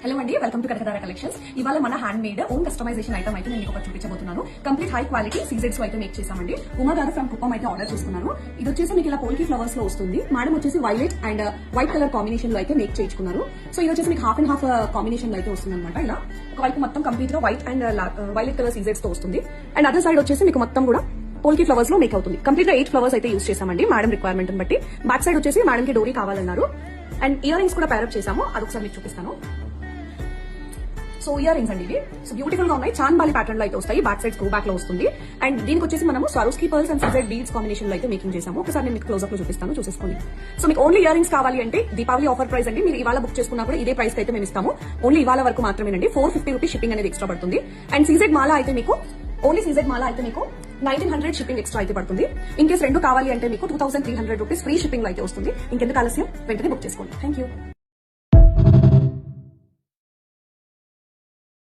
Hello అండి, welcome to Kanakadhara collections. ఇవాళ మన hand made own customisation item అయితే నేను మీకు చూపించబోతున్నాను. కంప్లీట్ హై క్వాలిటీ సీజెడ్స్ అయితే మేక్ చేసామండి. ఉమా గారు ఫ్రమ్ కుప్పం అయితే ఆర్డర్ చేసుకున్నారు. ఇది వచ్చేసి మీకు ఇలా పోల్కి ఫ్లవర్స్ లో వస్తుంది. మేడం వచ్చేసి violet and white colour combination లో అయితే మేక్ చేయించుకున్నారు. సో ఇది వచ్చేసి మీకు హాఫ్ అండ్ హాఫ్ కాంబినేషన్ లో అయితే వస్తుంది అనమాట. ఇలా ఒకవైపు మొత్తం కంప్లీట్ గా వైట్ అండ్ వైలెట్ కలర్ సీజెడ్స్ తో వస్తుంది. అండ్ అదర్ సైడ్ వచ్చేసి మీకు మొత్తం కూడా పోల్కి ఫ్లవర్స్ లో మేక్ అవుతుంది. కంప్లీట్ గా 8 ఫ్లవర్స్ అయితే యూస్ చేసామండి మేడం రిక్వైర్మెంట్ బట్టి. బ్యాక్ సైడ్ వచ్చేసి మేడం కి డోరీ కావాలన్నారు. అండ్ ఇయర్ రింగ్స్ కూడా ప్యారప్ చేసాము. అదొకసారి మీకు చూపిస్తాను. సో ఇయర్ రింగ్స్ అండి ఇవి. సో బ్యూటిఫుల్ గా ఉన్నాయి. చాన్బాలి ప్యాటర్న్ లో అయితే వస్తాయి. బ్యాక్ సైడ్ స్క్రూ బ్యాక్ లో వస్తుంది. అండ్ దీనికి వచ్చేసి మనము Swarovski pearls and CZ beads combination లో అయితే మేకింగ్ చేసాము. ఒకసారి నేను మీకు క్లోజ్అప్ లో చూపిస్తాను, చూసేసుకోండి. సో మీకు ఓన్లీ ఇయర్ రింగ్స్ కావాలి అంటే దీపావళి ఆఫర్ ప్రైస్ అండి. మీరు ఇవాళ బుక్ చేసుకున్నా కూడా ఇదే ప్రైస్ అయితే మేము ఇస్తాము. ఓన్లీ ఇవాళ వరకు మాత్రమేనండి. 450 రూపీస్ షిప్పింగ్ అనేది ఎక్స్ట్రా పడుతుంది. అండ్ సీజెడ్ మాల అయితే మీకు ఓన్లీ సీజెడ్ మాల అయితే మీకు 1900 షిప్పింగ్ ఎక్స్ట్రా అయితే పడుతుంది. ఇన్ కేసు రెండు కావాలి అంటే మీకు 2300 రూపీస్ ఫ్రీ షిప్పింగ్ లో అయితే వస్తుంది. ఇంకెందుకు ఆలస్యం, వెంటనే బుక్ చేసుకోండి. Thank you.